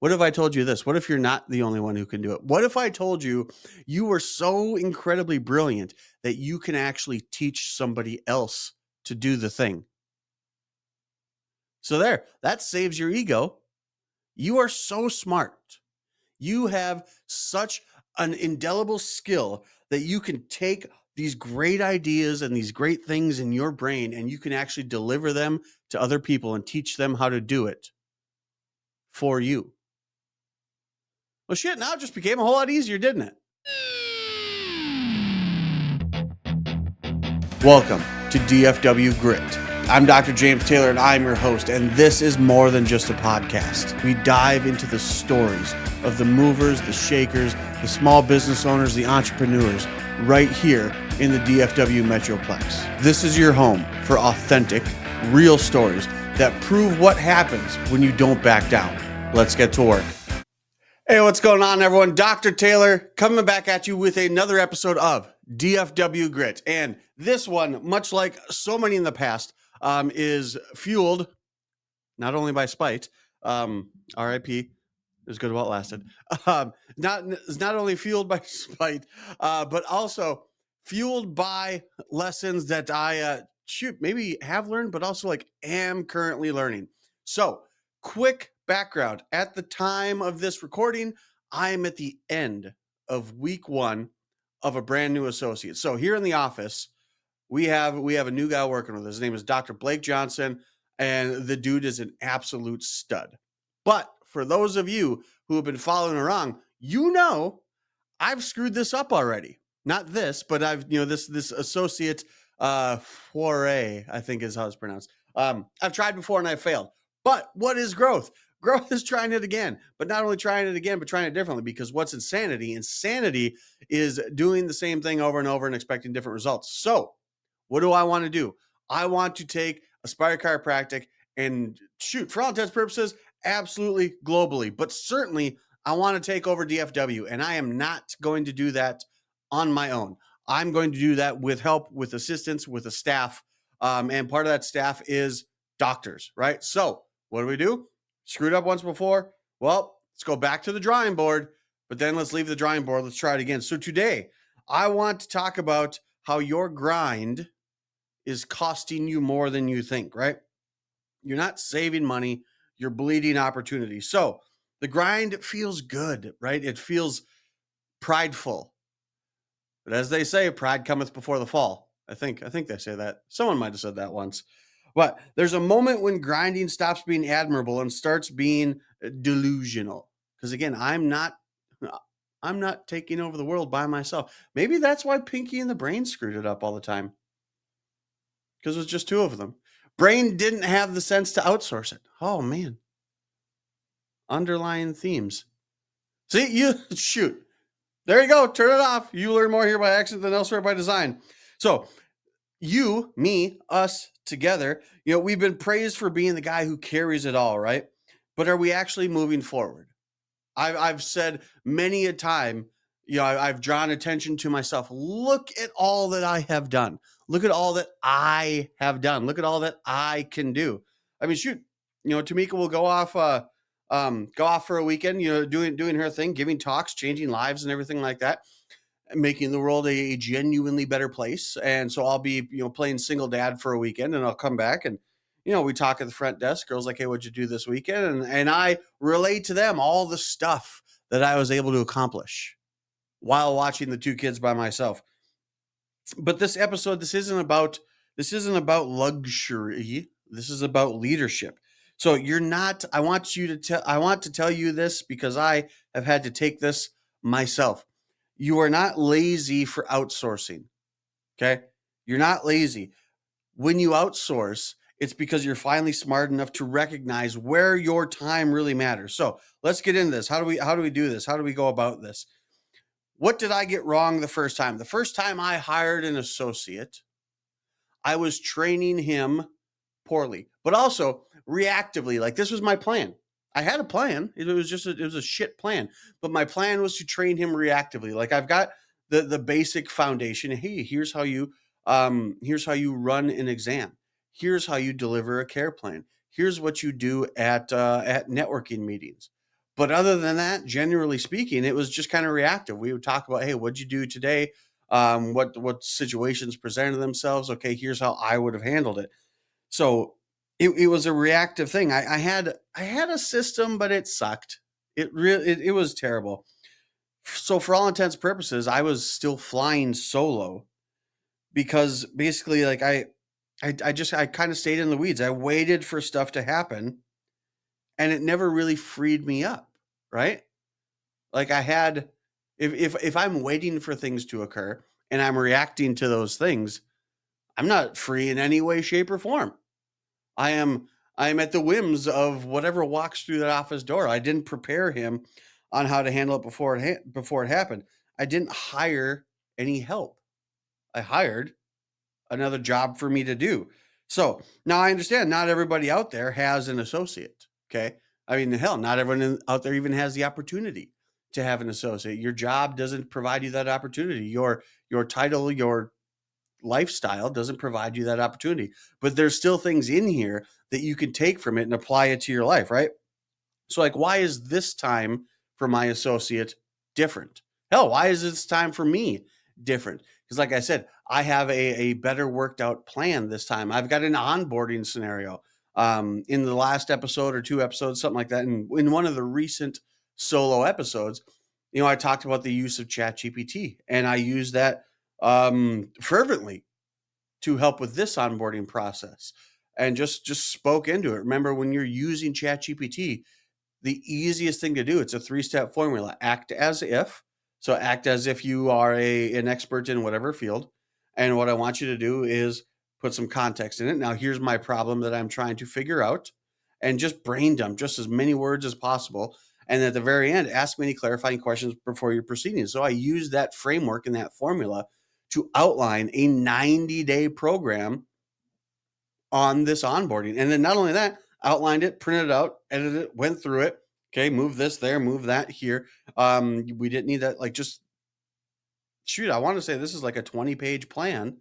What if I told you this? What if you're not the only one who can do it? What if I told you you were so incredibly brilliant that you can actually teach somebody else to do the thing? So there, that saves your ego. You are so smart. You have such an indelible skill that you can take these great ideas and these great things in your brain and you can actually deliver them to other people and teach them how to do it for you. Well, shit, now it just became a whole lot easier, didn't it? Welcome to DFW Grit. I'm Dr. James Taylor and I'm your host, and this is more than just a podcast. We dive into the stories of the movers, the shakers, the small business owners, the entrepreneurs, right here in the DFW Metroplex. This is your home for authentic, real stories that prove what happens when you don't back down. Let's get to work. Hey, what's going on, everyone? Dr. Taylor coming back at you with another episode of DFW Grit. And this one, much like so many in the past, is fueled not only by spite, RIP, as good while it lasted, not only fueled by spite, but also fueled by lessons that I maybe have learned, but also am currently learning. So, quick background. At the time of this recording, I am at the end of week 1 of a brand new associate. So here in the office, we have a new guy working with us. His name is Dr. Blake Johnson, and the dude is an absolute stud. But for those of you who have been following along, I've screwed this up already. Not this, but I've this associate foray, I think is how it's pronounced. I've tried before and I've failed. But what is growth? Growth is trying it again, but not only trying it again, but trying it differently. Because what's insanity? Insanity is doing the same thing over and over and expecting different results. So what do I want to do? I want to take Aspire Chiropractic and shoot, for all intents and purposes, absolutely globally. But certainly, I want to take over DFW, and I am not going to do that on my own. I'm going to do that with help, with assistance, with a staff. And part of that staff is doctors, right? So what do? Screwed up once before? Well, let's go back to the drawing board, but then let's leave the drawing board. Let's try it again. So today, I want to talk about how your grind is costing you more than you think, right? You're not saving money, you're bleeding opportunity. So the grind feels good, right? It feels prideful. But as they say, pride cometh before the fall. I think they say that. Someone might have said that once. But there's a moment when grinding stops being admirable and starts being delusional. Because again, I'm not taking over the world by myself. Maybe that's why Pinky and the Brain screwed it up all the time. Because it was just two of them. Brain didn't have the sense to outsource it. Oh, man. Underlying themes. See, shoot. There you go. Turn it off. You learn more here by accident than elsewhere by design. So you, me, us together, we've been praised for being the guy who carries it all, right? But are we actually moving forward? I've said many a time, I've drawn attention to myself. Look at all that I have done. Look at all that I have done. Look at all that I can do. I mean, shoot, Tamika will go off for a weekend, doing her thing, giving talks, changing lives and everything like that, making the world a genuinely better place. And so I'll be, playing single dad for a weekend, and I'll come back and we talk at the front desk. Girls like, hey, what'd you do this weekend? And I relate to them all the stuff that I was able to accomplish while watching the two kids by myself. But this episode, this isn't about luxury. This is about leadership. So I want to tell you this because I have had to take this myself. You are not lazy for outsourcing. Okay? You're not lazy. When you outsource, it's because you're finally smart enough to recognize where your time really matters. So let's get into this. How do we do this? How do we go about this? What did I get wrong the first time? The first time I hired an associate, I was training him poorly, but also reactively. Like, this was my plan. I had a plan. It was a shit plan, but my plan was to train him reactively. Like, I've got the basic foundation. Hey, here's how you run an exam. Here's how you deliver a care plan. Here's what you do at networking meetings. But other than that, generally speaking, it was just kind of reactive. We would talk about, hey, what'd you do today? What situations presented themselves? Okay, here's how I would have handled it. So it was a reactive thing. I had a system, but it sucked. It was terrible. So for all intents and purposes, I was still flying solo because basically, like I kind of stayed in the weeds. I waited for stuff to happen, and it never really freed me up. Right? Like I had, if I'm waiting for things to occur and I'm reacting to those things, I'm not free in any way, shape, or form. I am I am at the whims of whatever walks through that office door. I didn't prepare him on how to handle it before it happened. I didn't hire any help. I hired another job for me to do. So now I understand not everybody out there has an associate. Okay. I mean, hell, not everyone out there even has the opportunity to have an associate. Your job doesn't provide you that opportunity. Your title, your lifestyle doesn't provide you that opportunity. But there's still things in here that you can take from it and apply it to your life, right? So, like, why is this time for my associate different? Hell, why is this time for me different? Because, like I said, I have a better worked out plan this time. I've got an onboarding scenario. In the last episode or two episodes, something like that. And in one of the recent solo episodes, I talked about the use of ChatGPT, and I use that fervently to help with this onboarding process, and just spoke into it. Remember, when you're using ChatGPT, the easiest thing to do, it's a 3-step formula. Act as if. So act as if you are an expert in whatever field. And what I want you to do is put some context in it. Now, here's my problem that I'm trying to figure out, and just brain dump just as many words as possible. And at the very end, ask me any clarifying questions before you're proceeding. So I use that framework and that formula to outline a 90-day program on this onboarding. And then not only that, outlined it, printed it out, edited it, went through it. Okay, move this there, move that here. We didn't need that. Like, just shoot, I want to say this is like a 20-page plan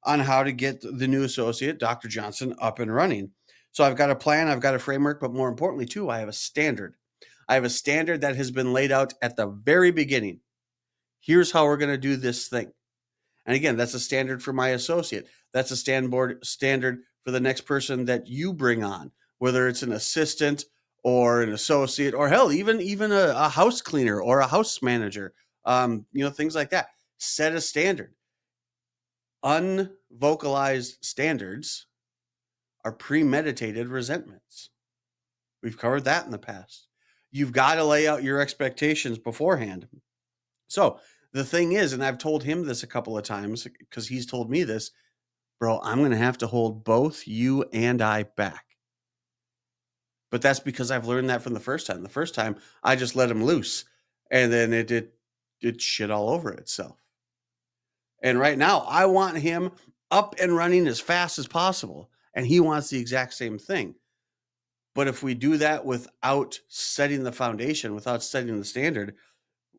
on how to get the new associate, Dr. Johnson, up and running. So I've got a plan, I've got a framework, but more importantly, too, I have a standard. I have a standard that has been laid out at the very beginning. Here's how we're going to do this thing. And again, that's a standard for my associate. That's a standard for the next person that you bring on, whether it's an assistant or an associate, or hell, even a house cleaner or a house manager. Things like that. Set a standard. Unvocalized standards are premeditated resentments. We've covered that in the past. You've got to lay out your expectations beforehand. So the thing is, and I've told him this a couple of times because he's told me this, bro, I'm going to have to hold both you and I back. But that's because I've learned that from the first time. The first time I just let him loose, and then it shit all over itself. And right now I want him up and running as fast as possible. And he wants the exact same thing. But if we do that without setting the foundation, without setting the standard,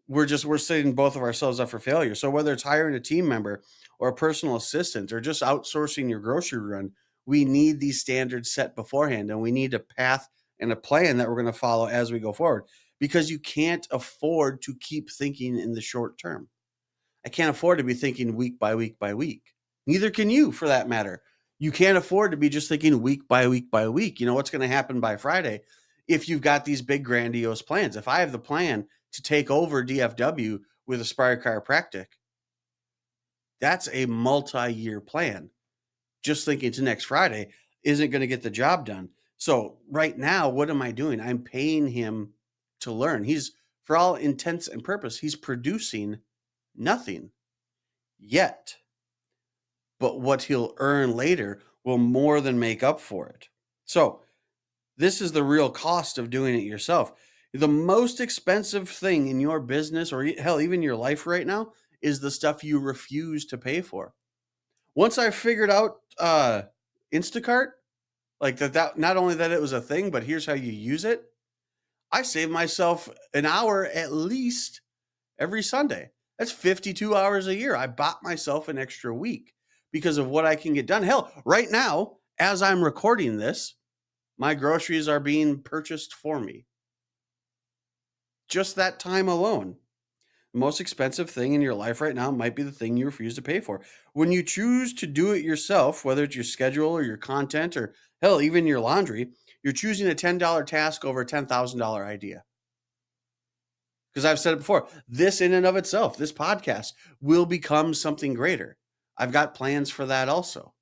we're setting both of ourselves up for failure. So whether it's hiring a team member or a personal assistant or just outsourcing your grocery run, we need these standards set beforehand, and we need a path and a plan that we're going to follow as we go forward, because you can't afford to keep thinking in the short term. I can't afford to be thinking week by week by week. Neither can you, for that matter. You can't afford to be just thinking week by week by week. You know what's going to happen by Friday if you've got these big grandiose plans. If I have the plan to take over DFW with Aspire Chiropractic, that's a multi-year plan. Just thinking to next Friday isn't going to get the job done. So right now, what am I doing? I'm paying him to learn. For all intents and purpose, he's producing nothing yet. But what he'll earn later will more than make up for it. So this is the real cost of doing it yourself. The most expensive thing in your business, or hell, even your life right now, is the stuff you refuse to pay for. Once I figured out Instacart, like that not only that it was a thing, but here's how you use it, I saved myself an hour at least every Sunday. That's 52 hours a year. I bought myself an extra week because of what I can get done. Hell, right now, as I'm recording this, my groceries are being purchased for me. just that time alone. The most expensive thing in your life right now might be the thing you refuse to pay for. When you choose to do it yourself, whether it's your schedule or your content or hell, even your laundry, you're choosing a $10 task over a $10,000 idea. Because I've said it before, this in and of itself, this podcast will become something greater. I've got plans for that also.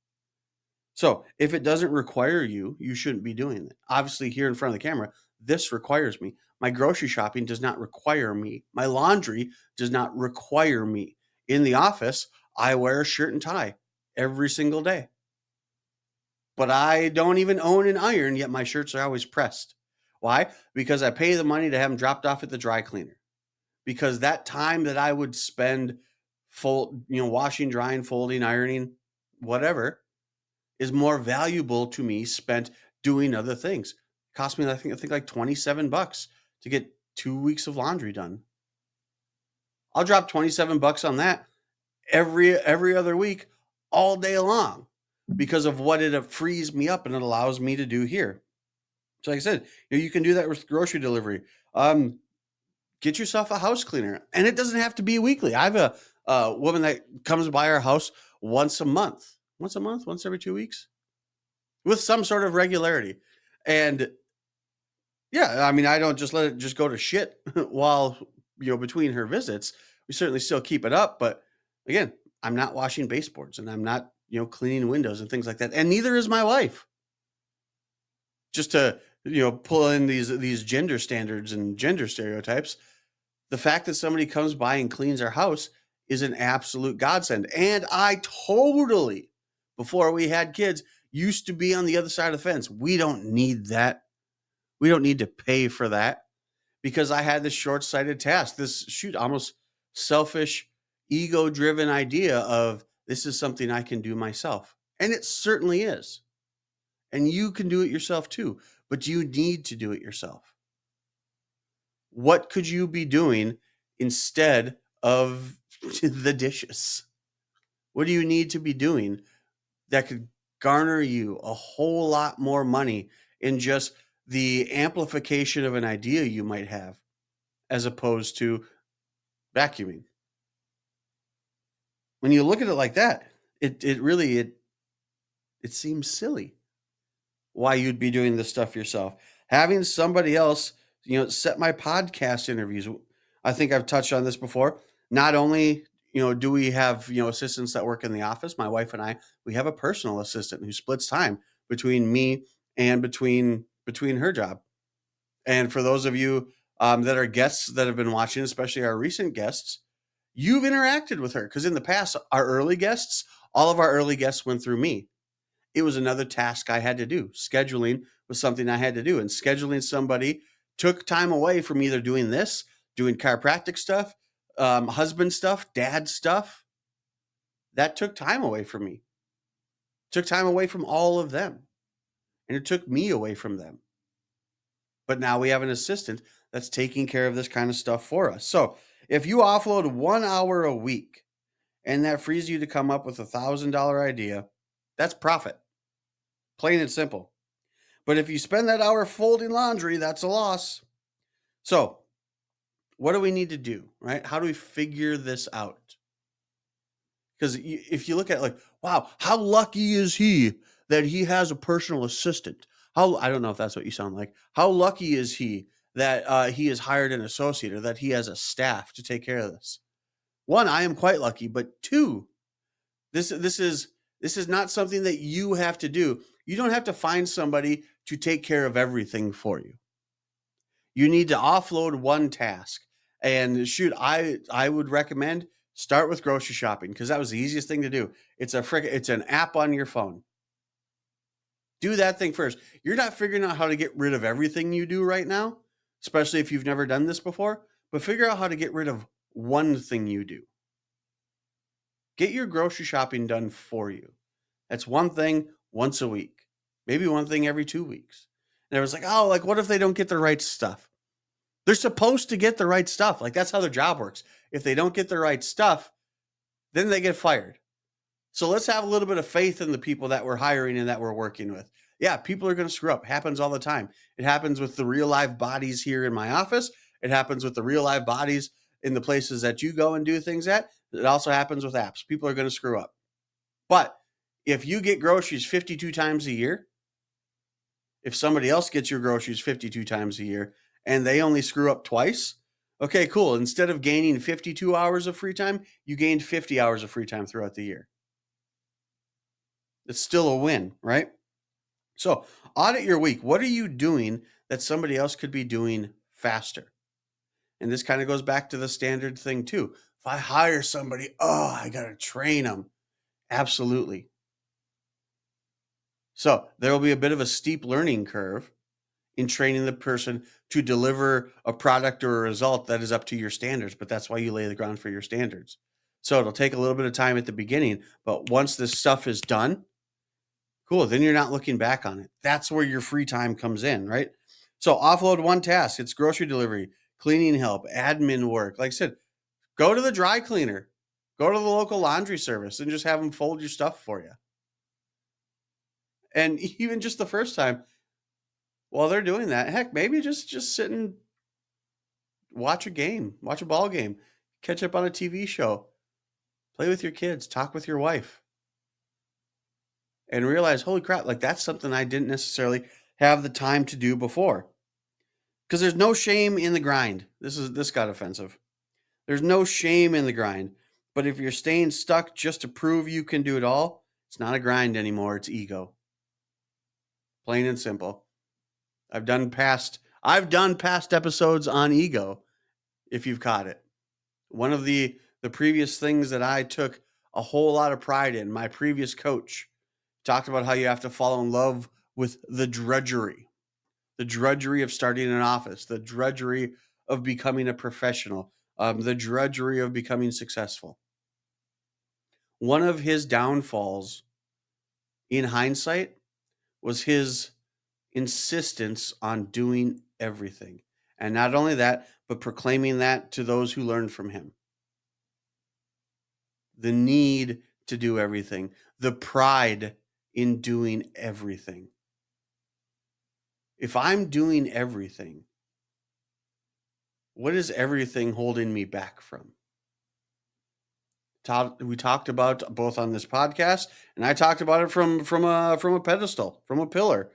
So if it doesn't require you, you shouldn't be doing it. Obviously, here in front of the camera, this requires me. My grocery shopping does not require me. My laundry does not require me. In the office, I wear a shirt and tie every single day. But I don't even own an iron, yet my shirts are always pressed. Why? Because I pay the money to have them dropped off at the dry cleaner. Because that time that I would spend washing, drying, folding, ironing, whatever, is more valuable to me spent doing other things. It cost me, I think like $27 to get 2 weeks of laundry done. I'll drop $27 on that every other week, all day long, because of what it frees me up and it allows me to do here. So like I said, you can do that with grocery delivery. Get yourself a house cleaner, and it doesn't have to be weekly. I have a woman that comes by our house once a month, once every 2 weeks, with some sort of regularity. And yeah, I mean, I don't just let it just go to shit while, between her visits. We certainly still keep it up. But again, I'm not washing baseboards and I'm not, cleaning windows and things like that. And neither is my wife. Just to, pull in these gender standards and gender stereotypes. The fact that somebody comes by and cleans our house is an absolute godsend. And I totally, before we had kids, used to be on the other side of the fence. We don't need that. We don't need to pay for that, because I had this short-sighted task, this almost selfish, ego-driven idea of this is something I can do myself. And it certainly is. And you can do it yourself too, but you need to do it yourself. What could you be doing instead of the dishes? What do you need to be doing that could garner you a whole lot more money in just the amplification of an idea you might have, as opposed to vacuuming? When you look at it like that, it really seems silly why you'd be doing this stuff yourself. Having somebody else, set my podcast interviews. I think I've touched on this before. Not only, do we have, assistants that work in the office, my wife and I, we have a personal assistant who splits time between me and between her job. And for those of you that are guests that have been watching, especially our recent guests, you've interacted with her, because in the past, all of our early guests went through me. It was another task I had to do. Scheduling was something I had to do. And scheduling somebody took time away from either doing chiropractic stuff, husband stuff, dad stuff. That took time away from me. Took time away from all of them. And it took me away from them. But now we have an assistant that's taking care of this kind of stuff for us. So if you offload 1 hour a week and that frees you to come up with $1,000 idea, that's profit. Plain and simple. But if you spend that hour folding laundry, that's a loss. So what do we need to do, right? How do we figure this out? Because if you look at wow, how lucky is he that he has a personal assistant? I don't know if that's what you sound like. How lucky is he that he has hired an associate, or that he has a staff to take care of this? One, I am quite lucky, but two, this is not something that you have to do. You don't have to find somebody to take care of everything for you. You need to offload one task. And I would recommend start with grocery shopping, because that was the easiest thing to do. It's an app on your phone. Do that thing first. You're not figuring out how to get rid of everything you do right now, especially if you've never done this before, but figure out how to get rid of one thing you do. Get your grocery shopping done for you. That's one thing once a week, maybe one thing every 2 weeks. And everyone's like, what if they don't get the right stuff? They're supposed to get the right stuff. That's how their job works. If they don't get the right stuff, then they get fired. So let's have a little bit of faith in the people that we're hiring and that we're working with. Yeah, people are going to screw up. It happens all the time. It happens with the real live bodies here in my office. It happens with the real live bodies in the places that you go and do things at. It also happens with apps. People are going to screw up. But if you get groceries 52 times a year, if somebody else gets your groceries 52 times a year and they only screw up twice, okay, cool. Instead of gaining 52 hours of free time, you gained 50 hours of free time throughout the year. It's still a win, right? So audit your week. What are you doing that somebody else could be doing faster? And this kind of goes back to the standard thing too. If I hire somebody, I got to train them. Absolutely. So there will be a bit of a steep learning curve in training the person to deliver a product or a result that is up to your standards, but that's why you lay the ground for your standards. So it'll take a little bit of time at the beginning, but once this stuff is done, cool, then you're not looking back on it. That's where your free time comes in, right? So offload one task. It's grocery delivery, cleaning help, admin work. Like I said, go to the dry cleaner, go to the local laundry service and just have them fold your stuff for you. And even just the first time, while they're doing that, heck, maybe just sit and watch a game, watch a ball game, catch up on a TV show, play with your kids, talk with your wife, and realize, holy crap, like that's something I didn't necessarily have the time to do before. Because there's no shame in the grind. This got offensive. There's no shame in the grind. But if you're staying stuck just to prove you can do it all, it's not a grind anymore. It's ego. Plain and simple. I've done past episodes on ego, if you've caught it. One of the previous things that I took a whole lot of pride in, my previous coach talked about how you have to fall in love with the drudgery of starting an office, the drudgery of becoming a professional, the drudgery of becoming successful. One of his downfalls in hindsight was his insistence on doing everything. And not only that, but proclaiming that to those who learned from him. The need to do everything, the pride in doing everything. If I'm doing everything, what is everything holding me back from? We talked about both on this podcast, and I talked about it from a pedestal, from a pillar.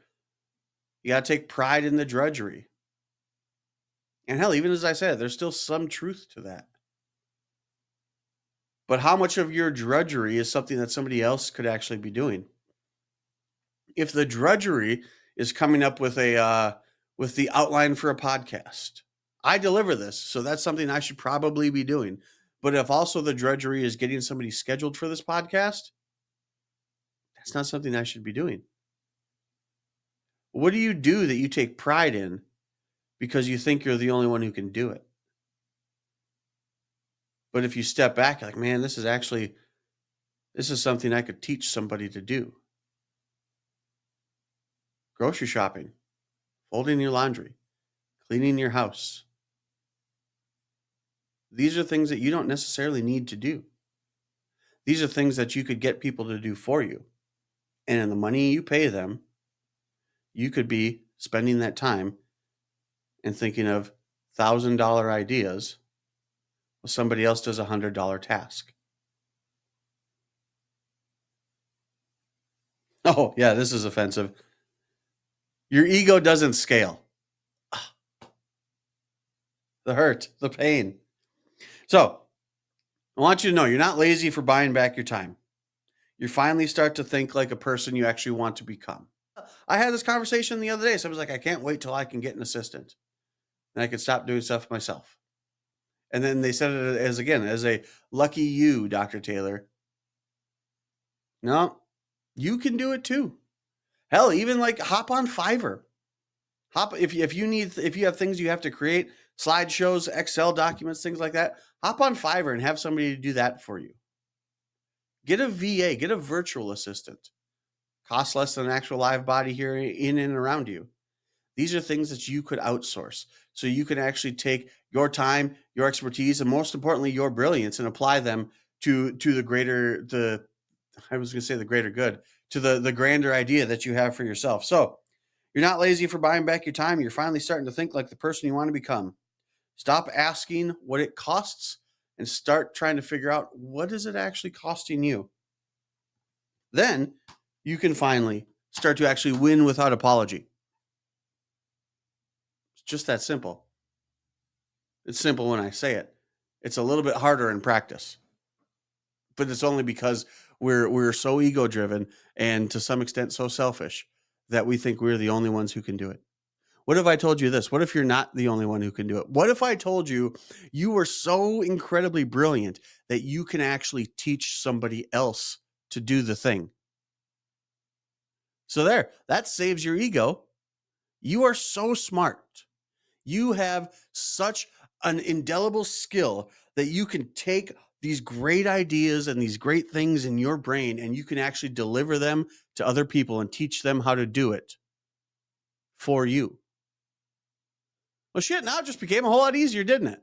You got to take pride in the drudgery. And hell, even as I said, there's still some truth to that. But how much of your drudgery is something that somebody else could actually be doing? If the drudgery is coming up with with the outline for a podcast, I deliver this, so that's something I should probably be doing. But if also the drudgery is getting somebody scheduled for this podcast, that's not something I should be doing. What do you do that you take pride in because you think you're the only one who can do it? But if you step back, you're like, man, this is something I could teach somebody to do. Grocery shopping, folding your laundry, cleaning your house. These are things that you don't necessarily need to do. These are things that you could get people to do for you. And in the money you pay them, you could be spending that time and thinking of $1,000 ideas while somebody else does a $100 task. Oh, yeah, this is offensive. Your ego doesn't scale. The hurt, the pain. So, I want you to know you're not lazy for buying back your time. You finally start to think like a person you actually want to become. I had this conversation the other day. So I was like, I can't wait till I can get an assistant and I can stop doing stuff myself. And then they said it as a lucky you, Dr. Taylor. No, you can do it too. Hell, even like hop on Fiverr. If you have things you have to create, slideshows, Excel documents, things like that, hop on Fiverr and have somebody do that for you. Get a VA, get a virtual assistant. Costs less than an actual live body here in and around you. These are things that you could outsource. So you can actually take your time, your expertise, and most importantly, your brilliance and apply them to the greater good, to the grander idea that you have for yourself. So you're not lazy for buying back your time. You're finally starting to think like the person you want to become. Stop asking what it costs and start trying to figure out what is it actually costing you. Then you can finally start to actually win without apology. It's just that simple. It's simple when I say it. It's a little bit harder in practice. But it's only because we're so ego driven and to some extent so selfish that we think we're the only ones who can do it. What if I told you this? What if you're not the only one who can do it? What if I told you you were so incredibly brilliant that you can actually teach somebody else to do the thing? So there, that saves your ego. You are so smart. You have such an indelible skill that you can take these great ideas and these great things in your brain and you can actually deliver them to other people and teach them how to do it for you. Well, shit, now it just became a whole lot easier, didn't it?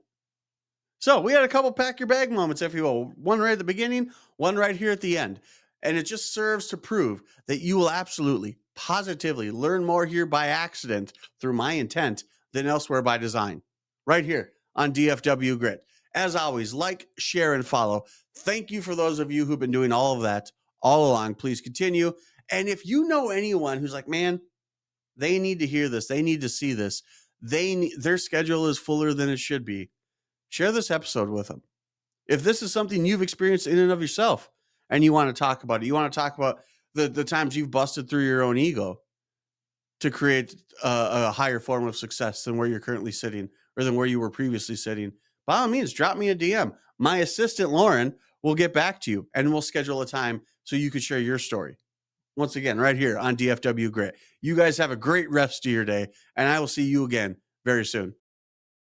So we had a couple pack your bag moments, if you will. One right at the beginning, one right here at the end. And it just serves to prove that you will absolutely, positively learn more here by accident through my intent than elsewhere by design. Right here on DFW Grit. As always, like, share, and follow. Thank you for those of you who've been doing all of that all along. Please continue. And if you know anyone who's like, man, they need to hear this, they need to see this, their schedule is fuller than it should be, share this episode with them. If this is something you've experienced in and of yourself and you want to talk about it, you want to talk about the times you've busted through your own ego to create a higher form of success than where you're currently sitting or than where you were previously sitting, by all means, drop me a DM. My assistant, Lauren, will get back to you and we'll schedule a time so you could share your story. Once again, right here on DFW Grit. You guys have a great rest of your day, and I will see you again very soon.